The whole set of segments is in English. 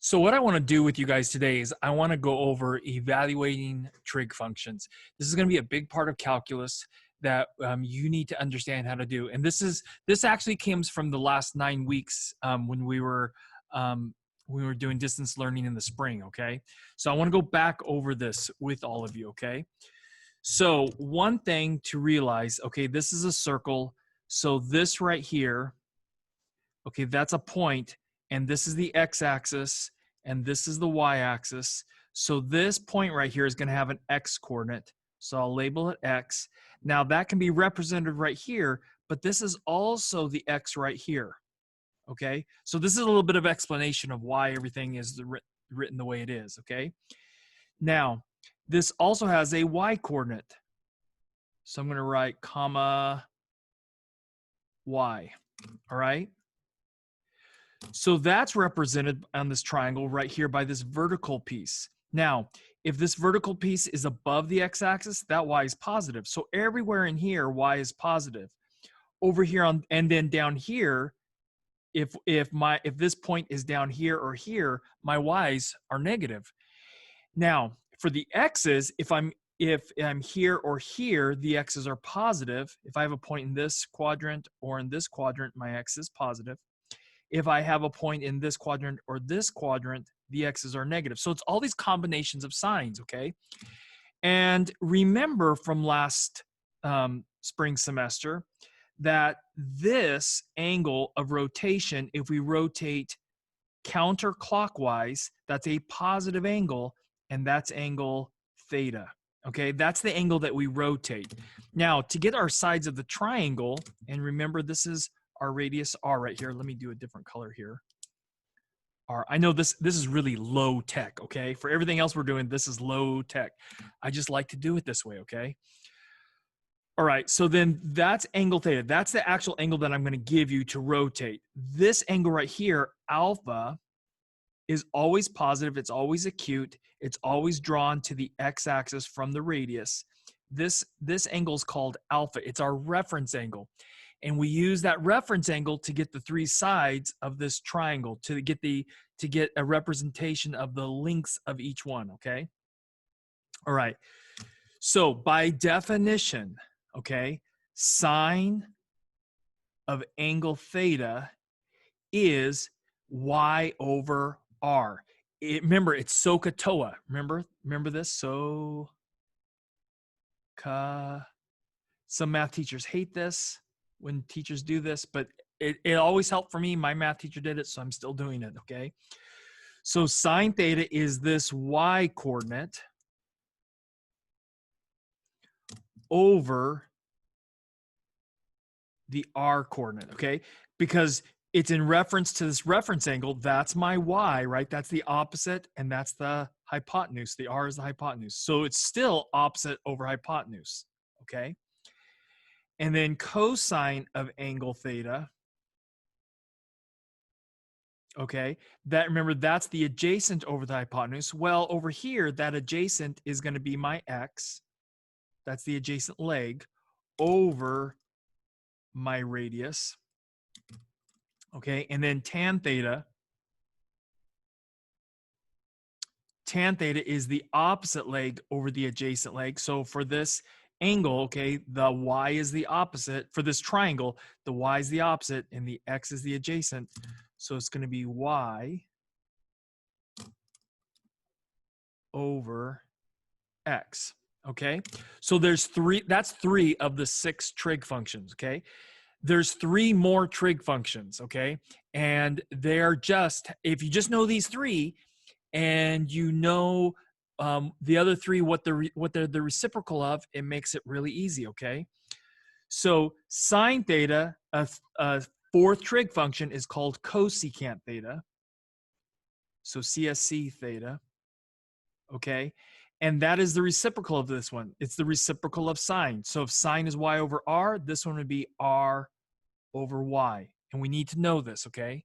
So what I want to do with you guys today is I want to go over evaluating trig functions. This is going to be a big part of calculus that you need to understand how to do. And this actually comes from the last 9 weeks when we were doing distance learning in the spring. Okay, so I want to go back over this with all of you. Okay, so one thing to realize. Okay, this is a circle. So this right here. Okay, that's a point, and this is the x-axis, and this is the y-axis. So this point right here is going to have an x-coordinate. So I'll label it x. Now that can be represented right here, but this is also the x right here. Okay, so this is a little bit of explanation of why everything is written the way it is. Okay, now this also has a y-coordinate. So I'm going to write comma y. All right. So that's represented on this triangle right here by this vertical piece. Now, if this vertical piece is above the x-axis, that y is positive. So everywhere in here, y is positive. Over here on, and then down here, if this point is down here or here, my y's are negative. Now, for the x's, if I'm here or here, the x's are positive. If I have a point in this quadrant or in this quadrant, my x is positive. If I have a point in this quadrant or this quadrant, the x's are negative. So it's all these combinations of signs, okay? And remember from last spring semester that this angle of rotation, if we rotate counterclockwise, that's a positive angle, and that's angle theta, okay? That's the angle that we rotate. Now, to get our sides of the triangle, and remember this is our radius r right here. Let me do a different color here. R. I know this is really low tech, okay? For everything else we're doing, this is low tech. I just like to do it this way, okay? All right, so then that's angle theta. That's the actual angle that I'm going to give you to rotate. This angle right here, alpha, is always positive. It's always acute. It's always drawn to the x-axis from the radius. This angle is called alpha. It's our reference angle. And we use that reference angle to get the three sides of this triangle, to get a representation of the lengths of each one, okay? All right. So by definition, okay, sine of angle theta is y over r. Remember, it's SOHCAHTOA. Remember this? Some math teachers hate this when teachers do this, but it always helped for me. My math teacher did it, so I'm still doing it, okay? So sine theta is this y coordinate over the r coordinate, okay? Because it's in reference to this reference angle. That's my y, right? That's the opposite, and that's the hypotenuse. The r is the hypotenuse. So it's still opposite over hypotenuse, okay? And then cosine of angle theta, okay, remember that's the adjacent over the hypotenuse. Well, over here, that adjacent is going to be my x. That's the adjacent leg over my radius, okay? And then tan theta is the opposite leg over the adjacent leg. So for this angle, okay, the y is the opposite. For this triangle, the y is the opposite and the x is the adjacent. So it's going to be y over x, okay? So there's that's 3 of the 6 trig functions, okay? There's 3 more trig functions, okay? And they're just, if you just know these 3 and you know the other 3, what they're the reciprocal of, it makes it really easy, okay? So sine theta, a 4th trig function, is called cosecant theta. So CSC theta, okay? And that is the reciprocal of this one. It's the reciprocal of sine. So if sine is y over r, this one would be r over y. And we need to know this, okay?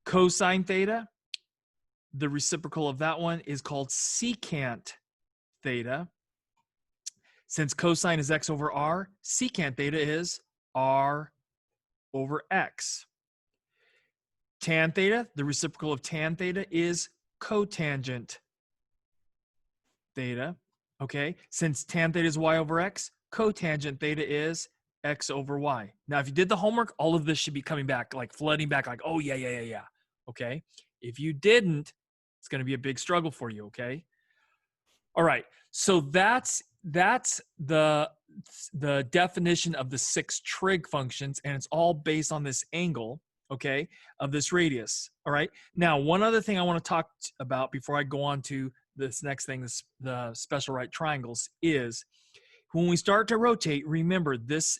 Cosine theta, the reciprocal of that one is called secant theta. Since cosine is x over r, secant theta is r over x. tan theta, the reciprocal of tan theta is cotangent theta, okay? Since tan theta is y over x, cotangent theta is x over y. Now, if you did the homework, all of this should be coming back, like flooding back, like, oh, yeah, okay? If you didn't, it's gonna be a big struggle for you, okay? All right, so that's the definition of the 6 trig functions, and it's all based on this angle, okay, of this radius. All right, now one other thing I want to talk about before I go on to this next thing, the special right triangles, is when we start to rotate, remember this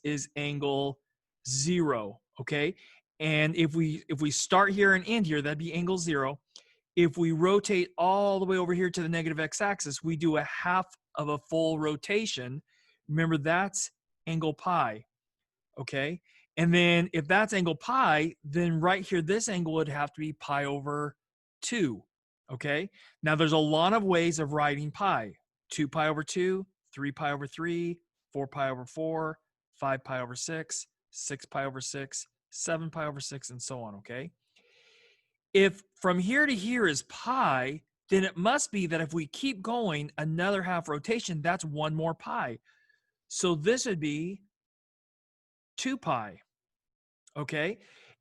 is angle 0, okay? And if we start here and end here, that'd be angle 0. If we rotate all the way over here to the negative x-axis, we do a half of a full rotation. Remember, that's angle pi, okay? And then if that's angle pi, then right here, this angle would have to be pi over 2, okay? Now, there's a lot of ways of writing pi. 2 pi over 2, 3 pi over 3, 4 pi over 4, 5 pi over 6, 6 pi over 6, 7 pi over 6, and so on, okay? If from here to here is pi, then it must be that if we keep going another half rotation, that's 1 more pi. So this would be 2 pi, okay?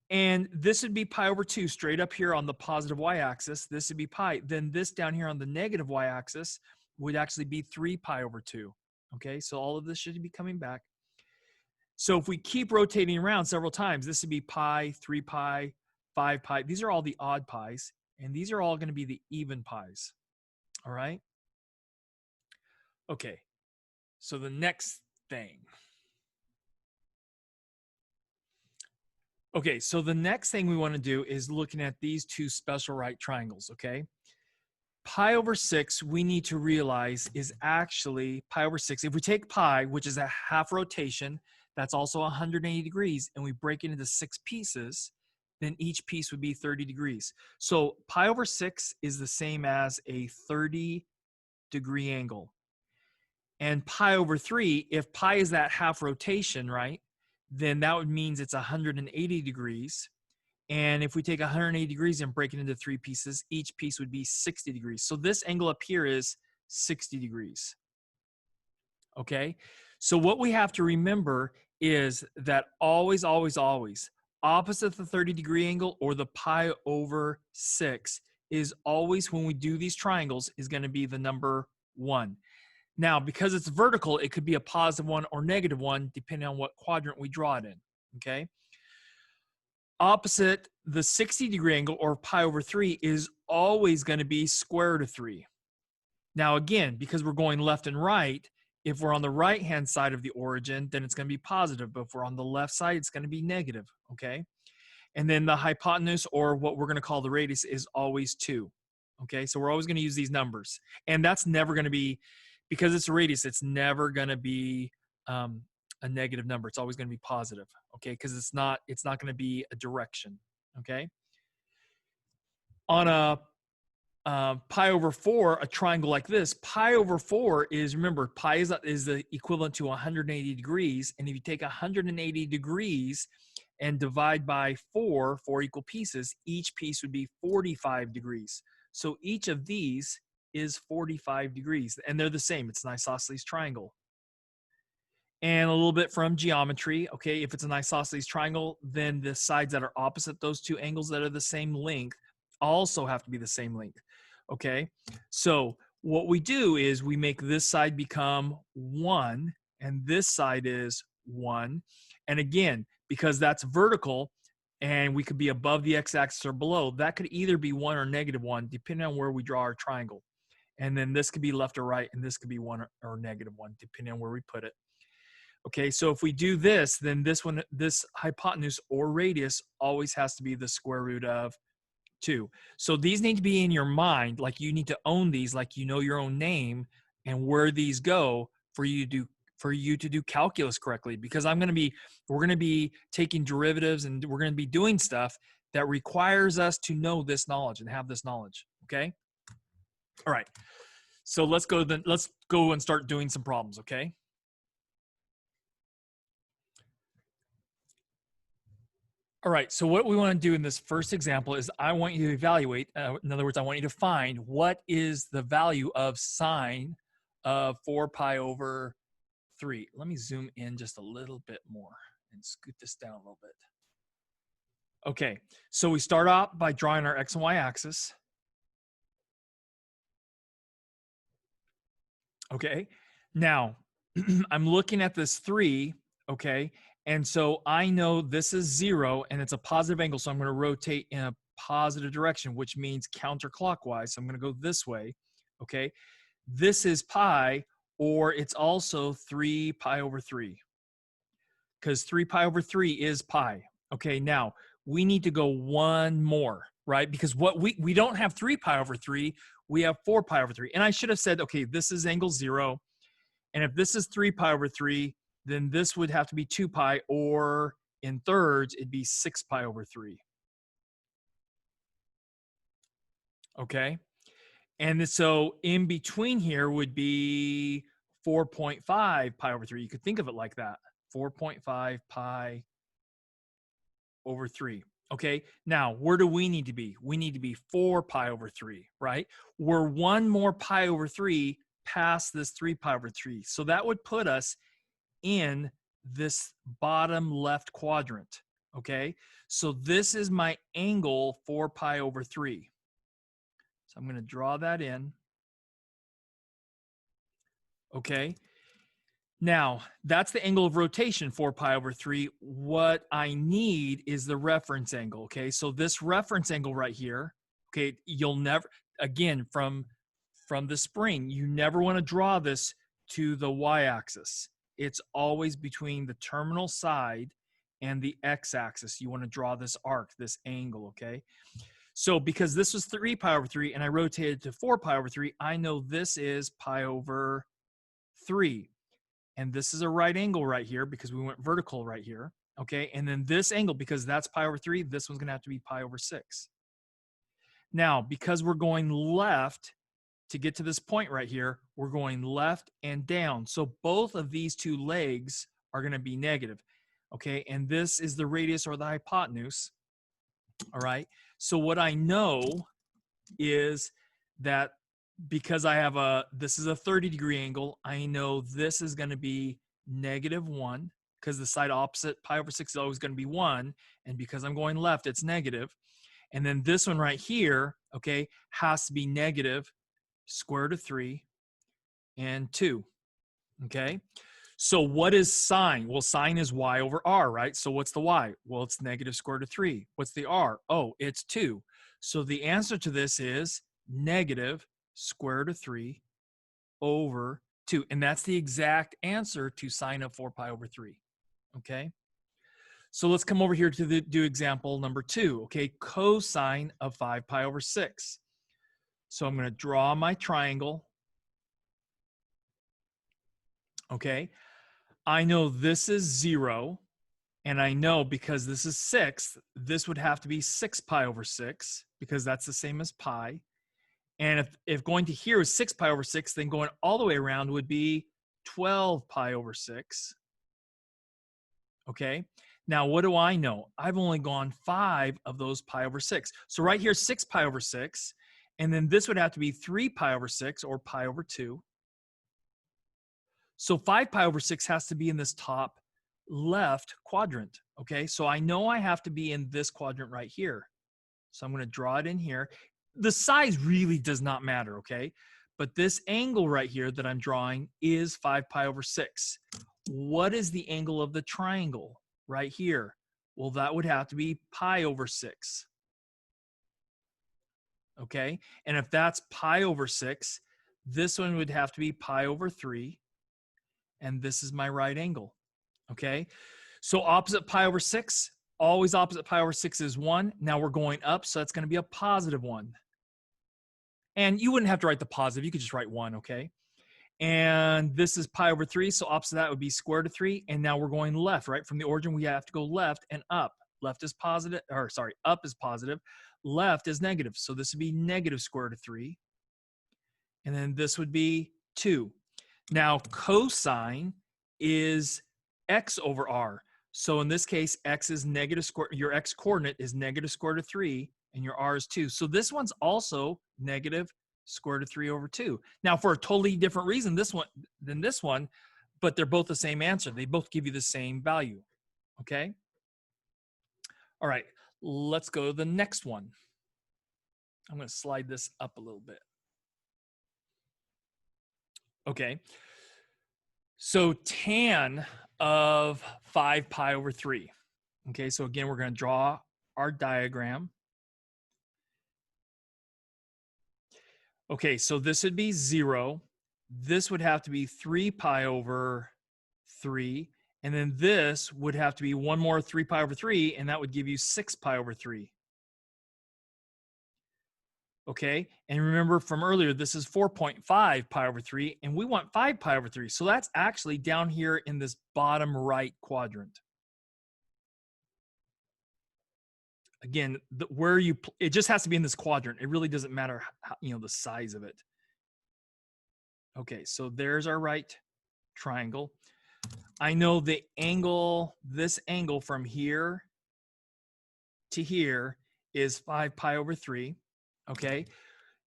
And this would be pi over 2 straight up here on the positive y-axis. This would be pi. Then this down here on the negative y-axis would actually be 3 pi over 2, okay? So all of this should be coming back. So if we keep rotating around several times, this would be pi, 3 pi, 5 pi. These are all the odd pi's, and these are all going to be the even pi's. All right? Okay, so the next thing. Okay, so the next thing we want to do is looking at these 2 special right triangles, okay? Pi over 6, we need to realize, is actually pi over 6. If we take pi, which is a half rotation, that's also 180 degrees, and we break it into 6 pieces, then each piece would be 30 degrees. So pi over 6 is the same as a 30-degree angle. And pi over 3, if pi is that half rotation, right, then that would mean it's 180 degrees. And if we take 180 degrees and break it into 3 pieces, each piece would be 60 degrees. So this angle up here is 60 degrees. Okay? So what we have to remember is that always, opposite the 30-degree angle or the pi over 6 is always, when we do these triangles, is going to be the number 1. Now, because it's vertical, it could be a positive 1 or negative 1, depending on what quadrant we draw it in, okay? Opposite the 60-degree angle, or pi over 3, is always going to be square root of 3. Now, again, because we're going left and right, if we're on the right-hand side of the origin, then it's going to be positive. But if we're on the left side, it's going to be negative, okay? And then the hypotenuse, or what we're going to call the radius, is always 2, okay? So we're always going to use these numbers. And that's never going to be, because it's a radius, it's never going to be a negative number. It's always going to be positive, okay? Because it's not going to be a direction, okay? On a pi over 4, a triangle like this, pi over 4 is, remember, pi is the equivalent to 180 degrees. And if you take 180 degrees and divide by 4 equal pieces, each piece would be 45 degrees. So each of these is 45 degrees, and they're the same. It's an isosceles triangle. And a little bit from geometry, okay, if it's an isosceles triangle, then the sides that are opposite those 2 angles that are the same length also have to be the same length, okay? So what we do is we make this side become 1, and this side is 1. And again, because that's vertical, and we could be above the x-axis or below, that could either be 1 or negative 1, depending on where we draw our triangle. And then this could be left or right, and this could be 1 or negative 1, depending on where we put it. Okay, so if we do this, then this hypotenuse or radius always has to be the square root of 2. So these need to be in your mind, like you need to own these, like you know your own name and where these go for you to do calculus correctly. Because we're going to be taking derivatives, and we're going to be doing stuff that requires us to know this knowledge and have this knowledge. Okay. All right. So let's go and start doing some problems. Okay. All right, so what we want to do in this first example is I want you to evaluate, in other words, I want you to find what is the value of sine of 4 pi over 3. Let me zoom in just a little bit more and scoot this down a little bit. Okay, so we start out by drawing our x and y axis. Okay, now I'm looking at this 3, okay, and so I know this is 0 and it's a positive angle, so I'm going to rotate in a positive direction, which means counterclockwise. So I'm going to go this way, okay. This is pi, or it's also 3 pi over 3, because 3 pi over 3 is pi. Okay, now we need to go one more, right? Because what we don't have 3 pi over 3, we have 4 pi over 3. And I should have said, okay, this is angle 0. And if this is 3 pi over 3, then this would have to be 2 pi, or in thirds, it'd be 6 pi over 3. Okay? And so in between here would be 4.5 pi over 3. You could think of it like that. 4.5 pi over 3. Okay, now where do we need to be? We need to be 4 pi over 3, right? We're one more pi over 3 past this 3 pi over 3. So that would put us in this bottom left quadrant, okay? So this is my angle 4 pi over 3. So I'm going to draw that in, okay? Now, that's the angle of rotation, 4 pi over 3. What I need is the reference angle, okay? So this reference angle right here, okay, you'll never, again, from the spring, you never want to draw this to the y-axis. It's always between the terminal side and the x-axis. You want to draw this arc, this angle, okay? So because this was 3 pi over 3 and I rotated to 4 pi over 3, I know this is pi over 3. And this is a right angle right here because we went vertical right here, okay? And then this angle, because that's pi over 3, this one's going to have to be pi over 6. Now, because we're going left to get to this point right here, we're going left and down. So both of these two legs are going to be negative, okay? And this is the radius or the hypotenuse, all right? So what I know is that because I have this is a 30-degree angle, I know this is going to be -1 because the side opposite pi over 6 is always going to be 1. And because I'm going left, it's negative. And then this one right here, okay, has to be negative square root of 3 and 2, okay? So what is sine? Well, sine is y over r, right? So what's the y? Well, it's negative square root of 3. What's the r? Oh, it's 2. So the answer to this is negative square root of 3 over 2. And that's the exact answer to sine of 4 pi over 3, okay? So let's come over here to do example number 2, okay? Cosine of 5 pi over 6. So I'm going to draw my triangle, okay? I know this is 0, and I know because this is 6, this would have to be 6 pi over 6 because that's the same as pi. And if going to here is 6 pi over 6, then going all the way around would be 12 pi over 6. Okay, now what do I know? I've only gone 5 of those pi over 6. So right here, 6 pi over 6. And then this would have to be 3 pi over 6 or pi over 2. So 5 pi over 6 has to be in this top left quadrant. Okay, so I know I have to be in this quadrant right here. So I'm going to draw it in here. The size really does not matter, okay? But this angle right here that I'm drawing is 5 pi over 6. What is the angle of the triangle right here? Well, that would have to be pi over 6. Okay, and if that's pi over 6, this one would have to be pi over 3. And this is my right angle, okay? So opposite pi over 6, always opposite pi over 6 is 1. Now we're going up, so that's going to be a positive 1. And you wouldn't have to write the positive. You could just write 1, okay? And this is pi over 3, so opposite that would be square root of 3. And now we're going left, right? From the origin, we have to go left and up. Left is positive, or sorry, up is positive. Left is negative, so this would be negative square root of 3. And then this would be 2. Now, cosine is x over r. So in this case, x is negative square, your x coordinate is negative square root of 3, and your r is 2. So this one's also negative square root of 3 over 2. Now, for a totally different reason than this one, but they're both the same answer. They both give you the same value, okay? All right, let's go to the next one. I'm going to slide this up a little bit. Okay, so tan of 5 pi over 3. Okay, so again, we're going to draw our diagram. Okay, so this would be 0. This would have to be 3 pi over 3. And then this would have to be one more 3 pi over 3, and that would give you 6 pi over 3. Okay, and remember from earlier, this is 4.5 pi over 3, and we want 5 pi over 3. So that's actually down here in this bottom right quadrant. Again, it just has to be in this quadrant. It really doesn't matter how, the size of it. Okay, so there's our right triangle. I know the angle, this angle from here to here is 5 pi over 3. Okay,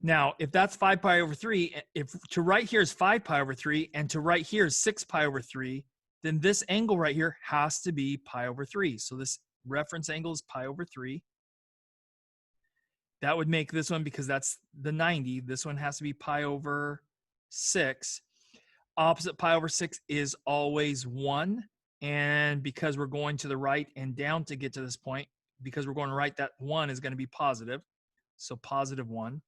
now if that's 5 pi over 3, if to right here is 5 pi over 3 and to right here is 6 pi over 3, then this angle right here has to be pi over 3. So this reference angle is pi over 3. That would make this one, because that's the 90, this one has to be pi over 6. Opposite pi over 6 is always 1. And because we're going to the right and down to get to this point, because we're going right, that 1 is going to be positive. So positive 1.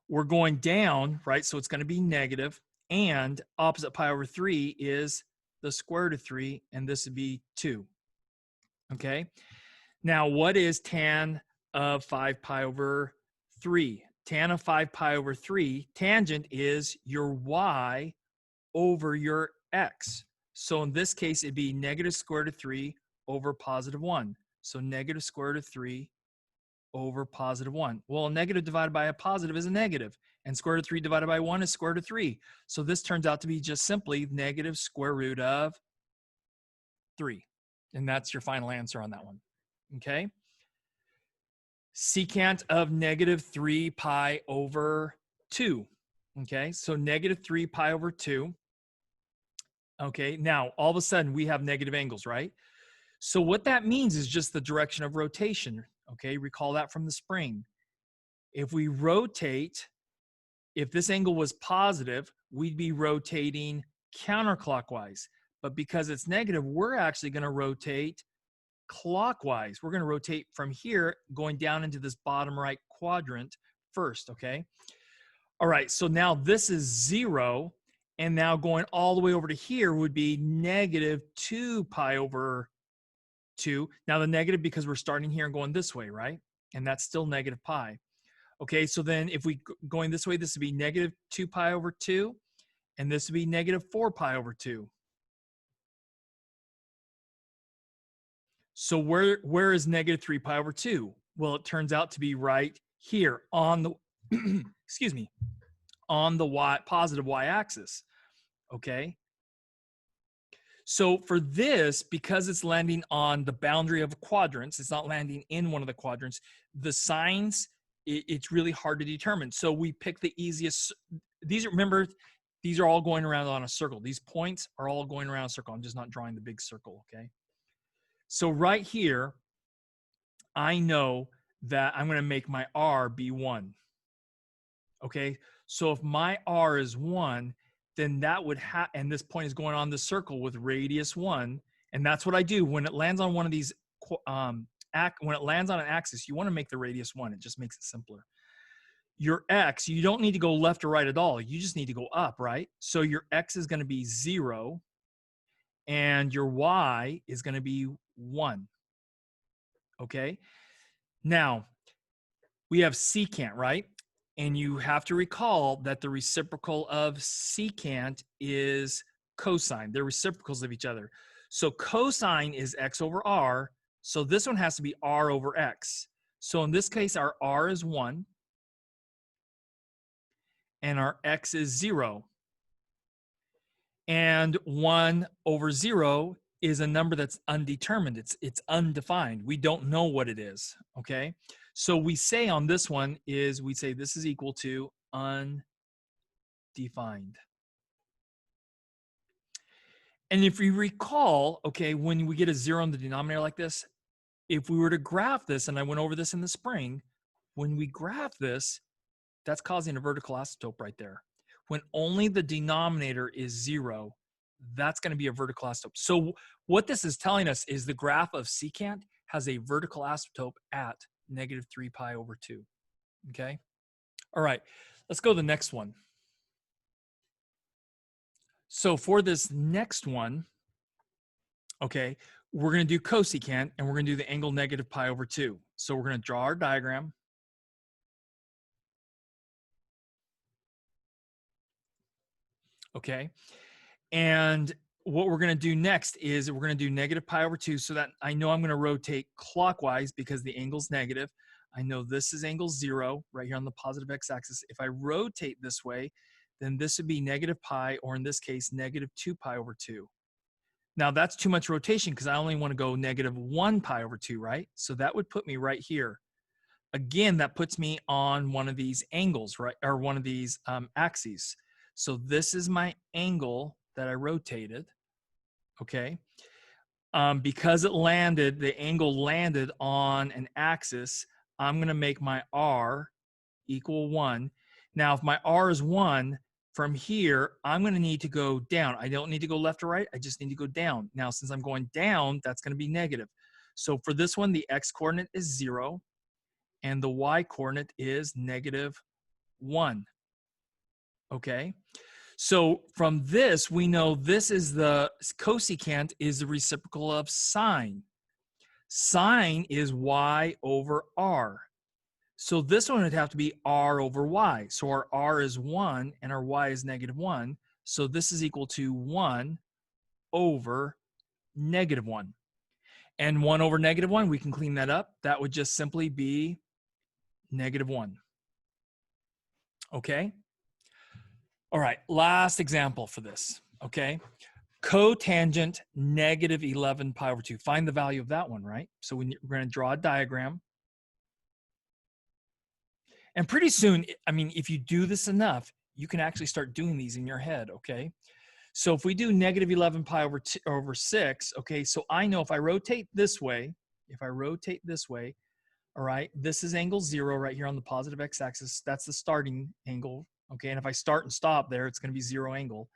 We're going down, right? So it's going to be negative. And opposite pi over 3 is the square root of 3, and this would be 2. Okay? Now, what is tan of 5 pi over 3? Tan of 5 pi over 3, tangent is your y over your x. So in this case, it'd be negative square root of 3 over positive 1. So negative square root of 3 over positive 1. Well, a negative divided by a positive is a negative, and square root of 3 divided by 1 is square root of 3. So this turns out to be just simply negative square root of 3. And that's your final answer on that one. Okay? Secant of negative 3 pi over 2. Okay, so negative 3 pi over 2. Okay, now all of a sudden we have negative angles, right? So what that means is just the direction of rotation. Okay, recall that from the spring. If we rotate, if this angle was positive, we'd be rotating counterclockwise. But because it's negative, we're actually going to rotate clockwise. We're going to rotate from here, going down into this bottom right quadrant first, okay? All right, so now this is 0, and now going all the way over to here would be negative 2 pi over 2. Now the negative, because we're starting here and going this way, right? And that's still negative pi. Okay, so then if we going this way, this would be negative 2 pi over 2, and this would be negative 4 pi over 2. So where is negative 3 pi over 2? Well, it turns out to be right here on the, excuse me, on the positive y-axis, okay? So for this, because it's landing on the boundary of quadrants, it's not landing in one of the quadrants, the signs, it's really hard to determine. So we pick the easiest. Remember, these are all going around on a circle. These points are all going around a circle. I'm just not drawing the big circle, okay? So right here, I know that I'm going to make my R be 1. Okay, so if my R is 1, then that would have, and this point is going on the circle with radius 1, and that's what I do when it lands on one of these, when it lands on an axis, you want to make the radius 1. It just makes it simpler. Your X, you don't need to go left or right at all. You just need to go up, right? So your X is going to be 0, and your Y is going to be 1. Okay, now we have secant, right? And you have to recall that the reciprocal of secant is cosine. They're reciprocals of each other. So cosine is x over r. So this one has to be r over x. So in this case, our r is 1. And our x is 0. And 1 over 0 is a number that's undetermined. It's undefined. We don't know what it is, okay? So we say on this one is we say this is equal to undefined. And if you recall, okay, when we get a 0 in the denominator like this, if we were to graph this, and I went over this in the spring, when we graph this, that's causing a vertical asymptote right there. When only the denominator is 0, that's going to be a vertical asymptote. So what this is telling us is the graph of secant has a vertical asymptote at negative 3 pi over 2. Okay? All right, let's go to the next one. So for this next one, okay, we're going to do cosecant, and we're going to do the angle negative pi over 2. So we're going to draw our diagram. Okay, and what we're going to do next is we're going to do negative pi over 2, so that I know I'm going to rotate clockwise because the angle's negative. I know this is angle 0 right here on the positive x-axis. If I rotate this way, then this would be negative pi, or in this case, negative 2 pi over 2. Now that's too much rotation because I only want to go negative 1 pi over 2, right? So that would put me right here. Again, that puts me on one of these angles, right? Or one of these axes. So this is my angle that I rotated, okay? Because it landed, the angle landed on an axis, I'm gonna make my R equal 1. Now, if my R is 1, from here, I'm gonna need to go down. I don't need to go left or right, I just need to go down. Now, since I'm going down, that's gonna be negative. So for this one, the X coordinate is 0, and the Y coordinate is negative 1, okay? So from this, we know this is the cosecant is the reciprocal of sine. Sine is y over r. So this one would have to be r over y. So our r is 1 and our y is negative 1. So this is equal to 1 over negative 1. And 1 over negative 1, we can clean that up. That would just simply be negative 1. Okay? All right, last example for this, okay? Cotangent negative 11 pi over 2. Find the value of that one, right? So we're going to draw a diagram. And pretty soon, I mean, if you do this enough, you can actually start doing these in your head, okay? So if we do negative 11 pi over 6, okay, so I know if I rotate this way, all right, this is angle 0 right here on the positive x-axis. That's the starting angle, okay? And if I start and stop there, it's going to be 0 angle.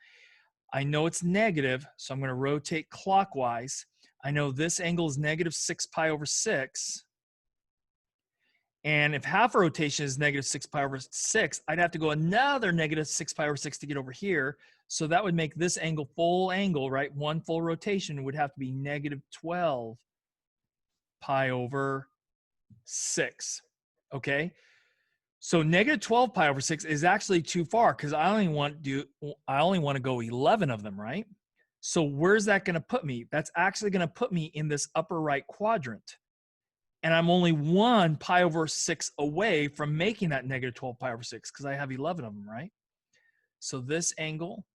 I know it's negative, so I'm going to rotate clockwise. I know this angle is negative 6 pi over 6. And if half a rotation is negative 6 pi over 6, I'd have to go another negative 6 pi over 6 to get over here. So that would make this angle full angle, right? One full rotation would have to be negative 12 pi over 6, okay? So negative 12 pi over 6 is actually too far because I only want to go 11 of them, right? So where's that going to put me? That's actually going to put me in this upper right quadrant. And I'm only 1 pi over 6 away from making that negative 12 pi over 6 because I have 11 of them, right? So this angle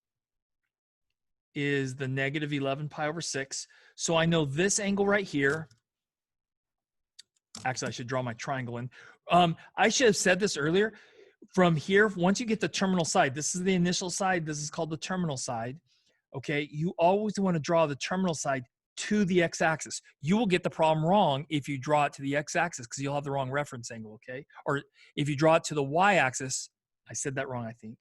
is the negative 11 pi over 6. So I know this angle right here. Actually, I should draw my triangle in. I should have said this earlier. From here, once you get the terminal side, this is the initial side. This is called the terminal side. Okay, you always want to draw the terminal side to the x-axis. You will get the problem wrong if you draw it to the x-axis because you'll have the wrong reference angle, okay? Or if you draw it to the y-axis, I said that wrong, I think.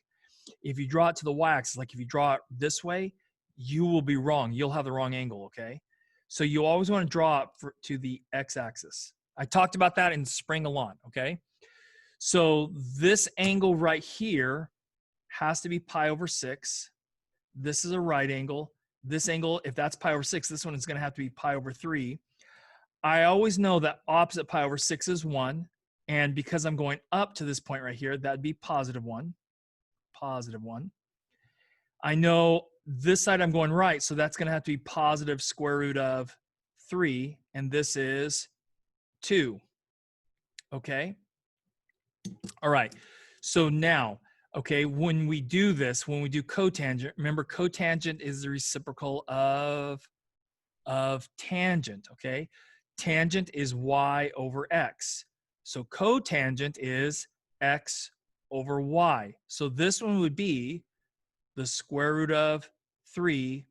If you draw it to the y-axis, like if you draw it this way, you will be wrong. You'll have the wrong angle, okay? So you always want to draw it to the x-axis. I talked about that in spring a lot, okay? So this angle right here has to be pi over 6. This is a right angle. This angle, if that's pi over 6, this one is going to have to be pi over 3. I always know that opposite pi over 6 is 1. And because I'm going up to this point right here, that'd be positive 1. Positive 1. I know this side I'm going right, so that's going to have to be positive square root of 3. And this is 2. Okay? All right. So now, okay, when we do this, when we do cotangent, remember cotangent is the reciprocal of of tangent, okay? Tangent is y over x. So cotangent is x over y. So this one would be the square root of 3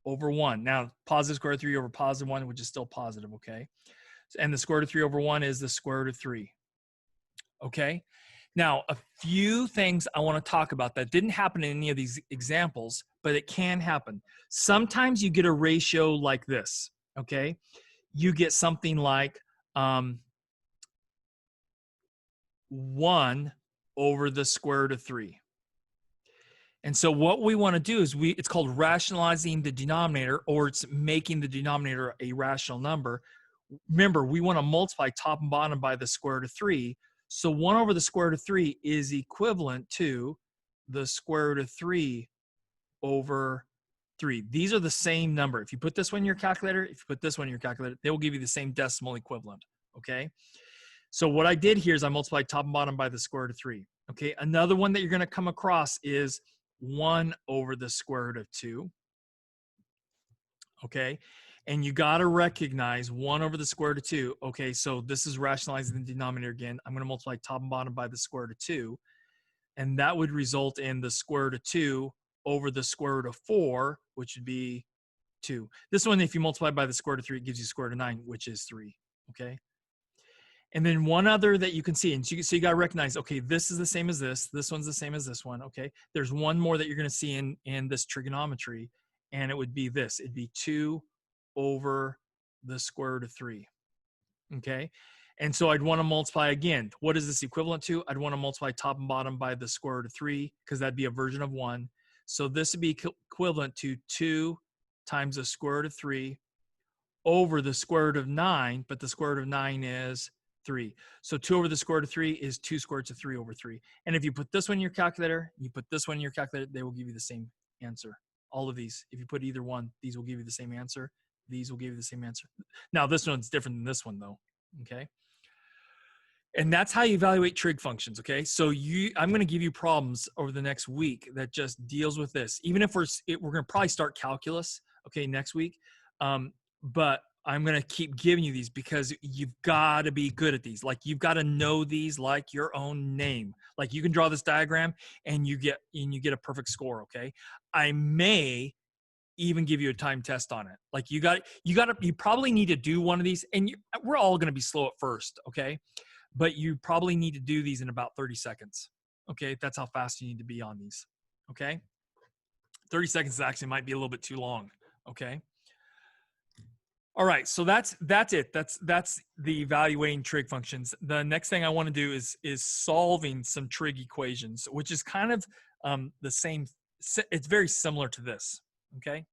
over 1. Now, positive square root of 3 over positive 1, which is still positive, okay? And the square root of 3 over 1 is the square root of 3, okay? Now, a few things I want to talk about that didn't happen in any of these examples, but it can happen. Sometimes you get a ratio like this, okay? You get something like 1 over the square root of 3. And so what we want to do is it's called rationalizing the denominator, or it's making the denominator a rational number. Remember, we want to multiply top and bottom by the square root of 3. So 1 over the square root of 3 is equivalent to the square root of 3 over 3. These are the same number. If you put this one in your calculator, if you put this one in your calculator, they will give you the same decimal equivalent, okay? So what I did here is I multiplied top and bottom by the square root of 3. Okay, another one that you're going to come across is 1 over the square root of 2. Okay, and you got to recognize 1 over the square root of 2. Okay, so this is rationalizing the denominator again. I'm going to multiply top and bottom by the square root of 2. And that would result in the square root of 2 over the square root of 4, which would be 2. This one, if you multiply by the square root of 3, it gives you square root of 9, which is 3. Okay. And then one other that you can see, and so you got to recognize, okay, this is the same as this. This one's the same as this one, okay? There's one more that you're going to see in this trigonometry, and it would be this. It'd be 2 over the square root of 3, okay? And so I'd want to multiply again. What is this equivalent to? I'd want to multiply top and bottom by the square root of 3, because that'd be a version of 1. So this would be equivalent to 2 times the square root of 3 over the square root of 9, but the square root of 9 is 3. So 2 over the square root of 3 is 2 square roots of 3 over 3. And if you put this one in your calculator, you put this one in your calculator, they will give you the same answer. All of these, if you put either one, these will give you the same answer. These will give you the same answer. Now, this one's different than this one, though, okay? And that's how you evaluate trig functions, okay? So I'm going to give you problems over the next week that just deals with this. Even if we're going to probably start calculus, okay, next week. But I'm going to keep giving you these because you've got to be good at these. Like, you've got to know these like your own name. Like, you can draw this diagram and you get a perfect score, okay? I may even give you a time test on it. Like, you probably need to do one of these, and we're all going to be slow at first, okay? But you probably need to do these in about 30 seconds, okay? That's how fast you need to be on these, okay? 30 seconds actually might be a little bit too long, okay? All right, so that's it. That's the evaluating trig functions. The next thing I want to do is solving some trig equations, which is kind of the same. It's very similar to this. Okay.